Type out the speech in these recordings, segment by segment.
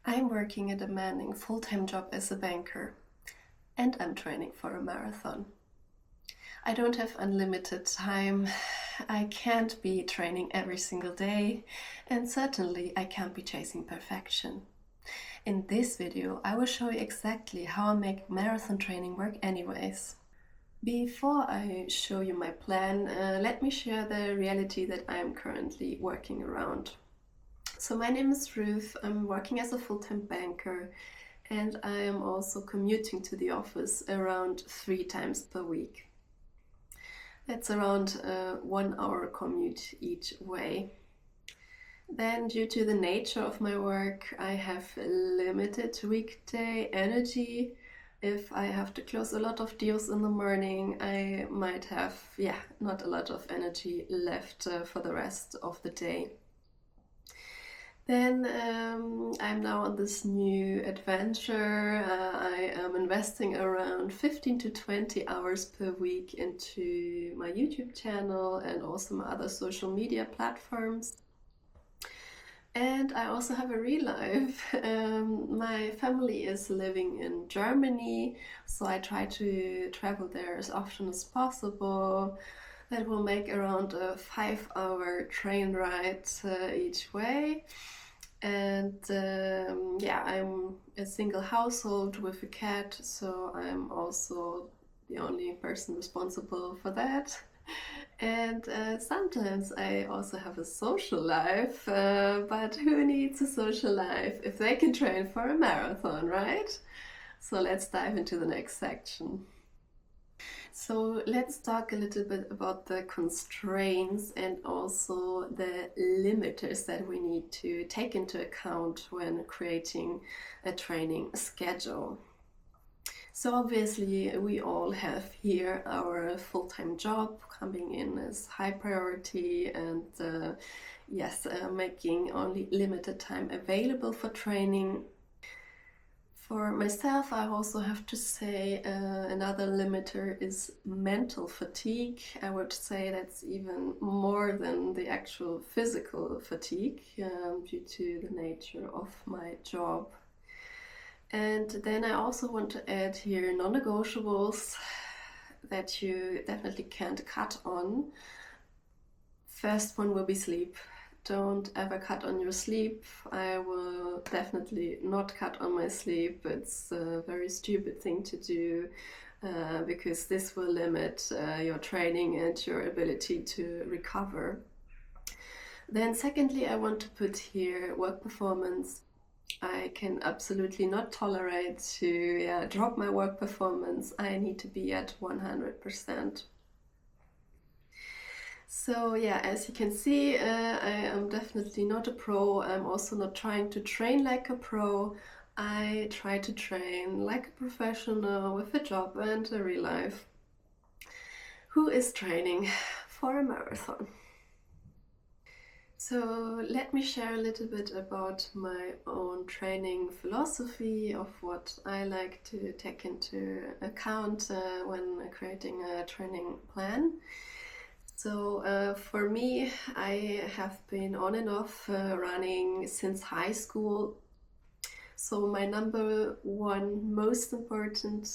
I'm working a demanding full-time job as a banker, and I'm training for a marathon. I don't have unlimited time. I can't be training every single day, and certainly I can't be chasing perfection. In this video, I will show you exactly how I make marathon training work anyways. Before I show you my plan, let me share the reality that I am currently working around. So my name is Ruth, I'm working as a full-time banker, and I am also commuting to the office around 3 times per week. That's around a 1-hour commute each way. Then, due to the nature of my work, I have limited weekday energy. If I have to close a lot of deals in the morning, I might have, not a lot of energy left for the rest of the day. Then I'm now on this new adventure. I am investing around 15 to 20 hours per week into my YouTube channel and also my other social media platforms. And I also have a real life. My family is living in Germany, so I try to travel there as often as possible. That will make around a 5-hour train ride each way. And I'm a single household with a cat, so I'm also the only person responsible for that. And sometimes I also have a social life, but who needs a social life if they can train for a marathon, right? So let's dive into the next section. So let's talk a little bit about the constraints and also the limiters that we need to take into account when creating a training schedule. So obviously we all have here our full-time job coming in as high priority and making only limited time available for training. For myself, I also have to say another limiter is mental fatigue. I would say that's even more than the actual physical fatigue due to the nature of my job. And then I also want to add here non-negotiables that you definitely can't cut on. First one will be sleep. Don't ever cut on your sleep. I will definitely not cut on my sleep. It's a very stupid thing to do because this will limit your training and your ability to recover. Then secondly, I want to put here work performance. I can absolutely not tolerate to drop my work performance. I need to be at 100%. So as you can see, I am definitely not a pro. I'm also not trying to train like a pro. I try to train like a professional with a job and a real life who is training for a marathon. So let me share a little bit about my own training philosophy of what I like to take into account when creating a training plan. So for me, I have been on and off running since high school. So my number one most important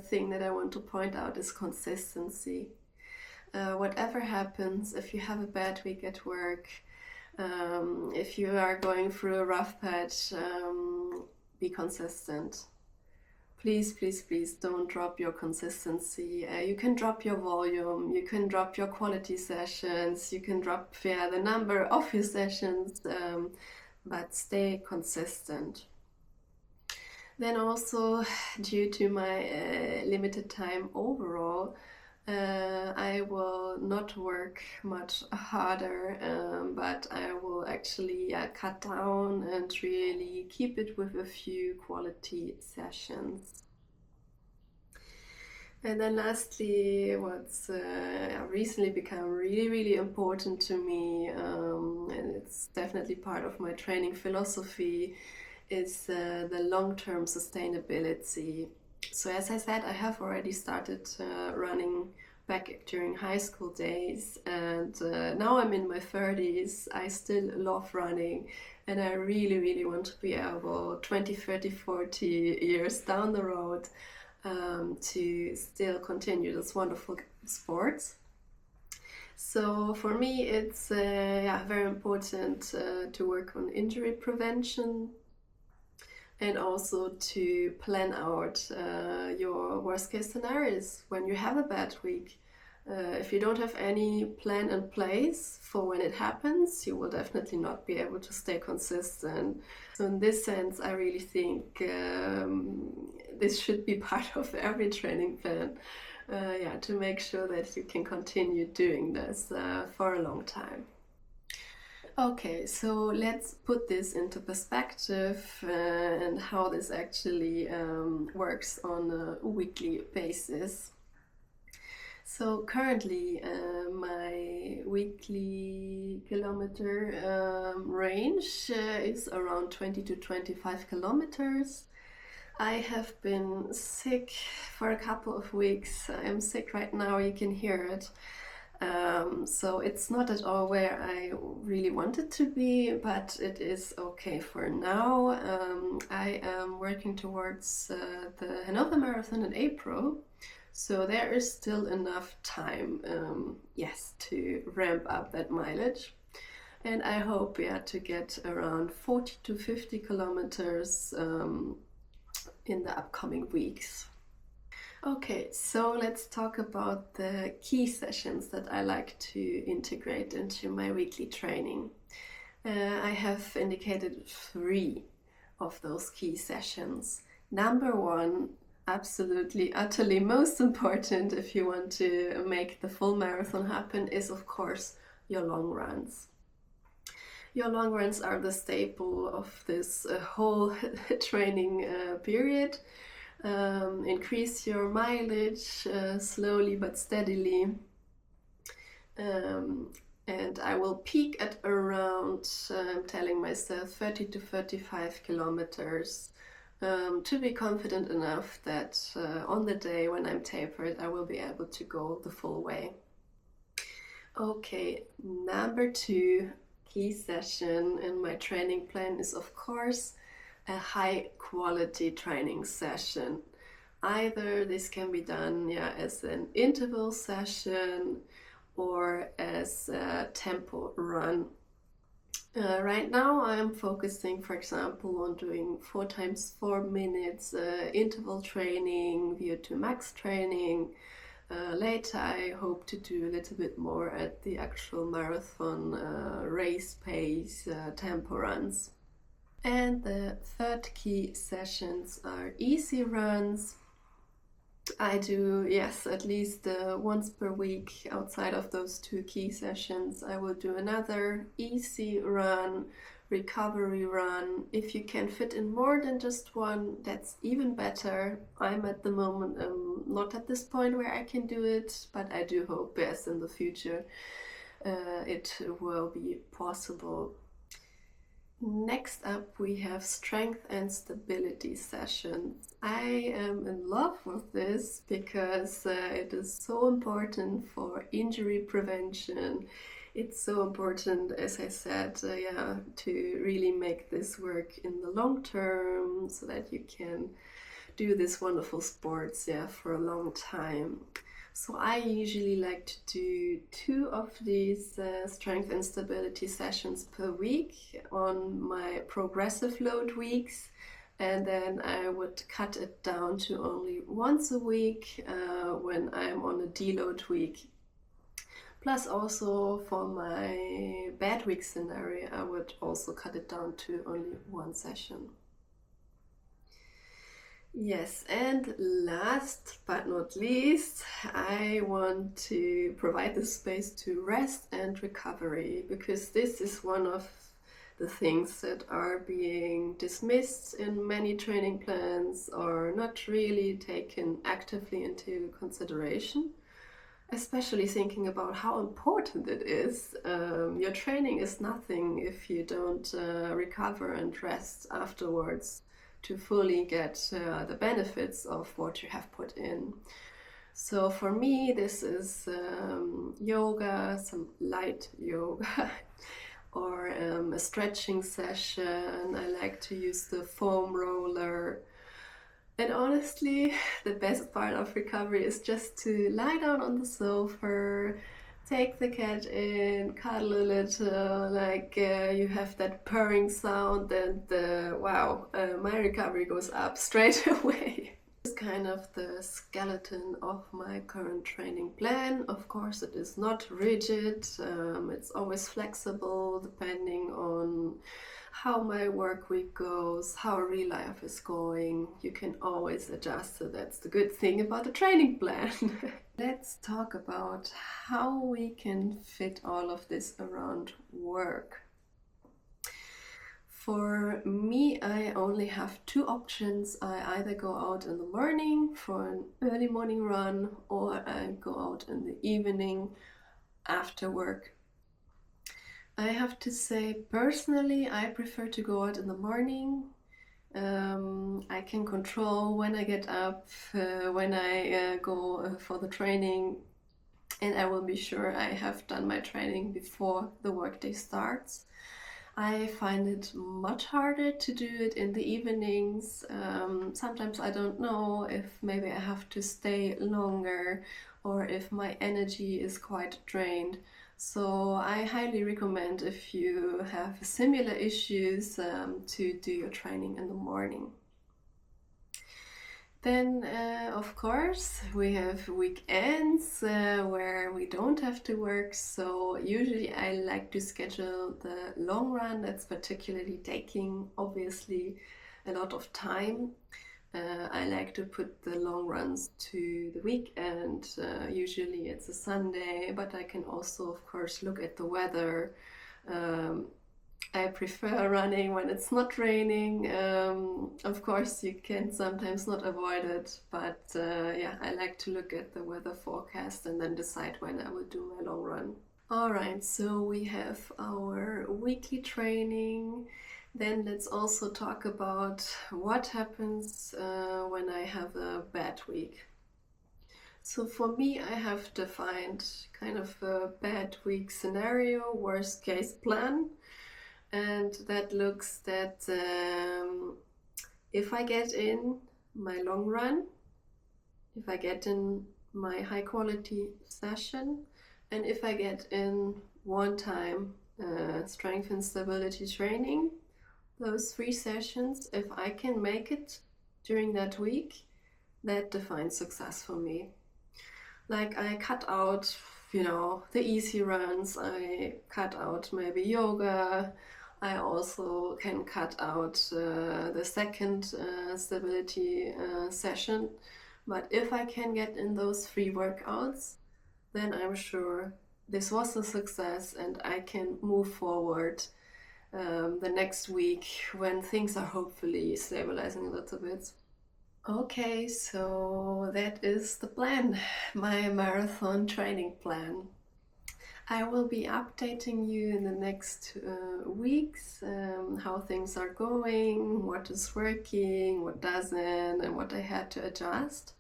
thing that I want to point out is consistency. Whatever happens, if you have a bad week at work, if you are going through a rough patch, be consistent. Please, please, please don't drop your consistency. You can drop your volume, you can drop your quality sessions, you can drop the number of your sessions, but stay consistent. Then also, due to my limited time overall, I will not work much harder, but I will actually cut down and really keep it with a few quality sessions. And then lastly, what's recently become really, really important to me, and it's definitely part of my training philosophy, is the long-term sustainability. So as I said, I have already started running back during high school days, and now I'm in my 30s. I still love running, and I really, really want to be able 20, 30, 40 years down the road to still continue this wonderful sport. So for me, it's very important to work on injury prevention and also to plan out your worst case scenarios when you have a bad week. If you don't have any plan in place for when it happens, you will definitely not be able to stay consistent. So in this sense, I really think this should be part of every training plan, to make sure that you can continue doing this for a long time. Okay, so let's put this into perspective and how this actually works on a weekly basis. So currently my weekly kilometer range is around 20 to 25 kilometers. I have been sick for a couple of weeks. I'm sick right now, you can hear it. So it's not at all where I really wanted to be, but it is okay for now. I am working towards the Hanover Marathon in April, so there is still enough time, to ramp up that mileage. And I hope, to get around 40 to 50 kilometers in the upcoming weeks. Okay, so let's talk about the key sessions that I like to integrate into my weekly training. I have indicated 3 of those key sessions. Number 1, absolutely, utterly most important if you want to make the full marathon happen, is of course your long runs. Your long runs are the staple of this whole training period. Increase your mileage slowly but steadily, and I will peak at around, I'm telling myself, 30 to 35 kilometers to be confident enough that on the day when I'm tapered I will be able to go the full way. Okay, number 2 key session in my training plan is of course a high quality training session. Either this can be done as an interval session or as a tempo run. Right now I am focusing, for example, on doing 4 times 4 minutes interval training, VO2 max training. Later I hope to do a little bit more at the actual marathon race pace tempo runs. And the 3rd key sessions are easy runs. I do, at least once per week outside of those 2 key sessions. I will do another easy run, recovery run. If you can fit in more than just one, that's even better. I'm at the moment not at this point where I can do it, but I do hope in the future it will be possible. Next up we have strength and stability sessions. I am in love with this because it is so important for injury prevention. It's so important, as I said, to really make this work in the long term so that you can do this wonderful sports for a long time. So I usually like to do 2 of these strength and stability sessions per week on my progressive load weeks, and then I would cut it down to only once a week when I'm on a deload week. Plus also for my bad week scenario, I would also cut it down to only 1 session. Yes, and last but not least, I want to provide the space to rest and recovery, because this is one of the things that are being dismissed in many training plans or not really taken actively into consideration, especially thinking about how important it is. Your training is nothing if you don't recover and rest afterwards to fully get the benefits of what you have put in. So for me, this is yoga, some light yoga, or a stretching session. I like to use the foam roller. And honestly, the best part of recovery is just to lie down on the sofa, take the cat in, cuddle a little, you have that purring sound, and wow, my recovery goes up straight away. This is kind of the skeleton of my current training plan. Of course, it is not rigid, it's always flexible depending on how my work week goes, how real life is going. You can always adjust, so that's the good thing about the training plan. Let's talk about how we can fit all of this around work. For me, I only have two options. I either go out in the morning for an early morning run, or I go out in the evening after work. I have to say, personally, I prefer to go out in the morning. I can control when I get up, when I go for the training, and I will be sure I have done my training before the workday starts. I find it much harder to do it in the evenings. Sometimes I don't know if maybe I have to stay longer or if my energy is quite drained. So I highly recommend, if you have similar issues, to do your training in the morning. Then, of course, we have weekends where we don't have to work. So usually I like to schedule the long run. That's particularly taking, obviously, a lot of time. I like to put the long runs to the weekend. Usually it's a Sunday, but I can also, of course, look at the weather. I prefer running when it's not raining. Of course, you can sometimes not avoid it, but yeah, I like to look at the weather forecast and then decide when I will do my long run. Alright, so we have our weekly training. Then let's also talk about what happens when I have a bad week. So for me, I have defined kind of a bad week scenario, worst case plan. And that looks that if I get in my long run, if I get in my high quality session, and if I get in one time strength and stability training, those 3 sessions, if I can make it during that week, that defines success for me. Like, I cut out, the easy runs, I cut out maybe yoga, I also can cut out the second stability session. But if I can get in those 3 workouts, then I'm sure this was a success and I can move forward the next week when things are hopefully stabilizing a little bit. Okay, so that is the plan, my marathon training plan. I will be updating you in the next weeks how things are going, what is working, what doesn't, and what I had to adjust.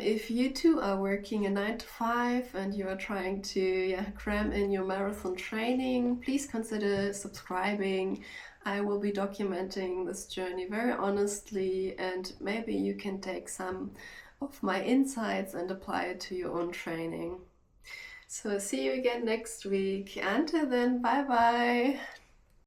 If you too are working a 9 to 5 and you are trying to cram in your marathon training, please consider subscribing. I will be documenting this journey very honestly, and maybe you can take some of my insights and apply it to your own training. So see you again next week. Until then, bye bye.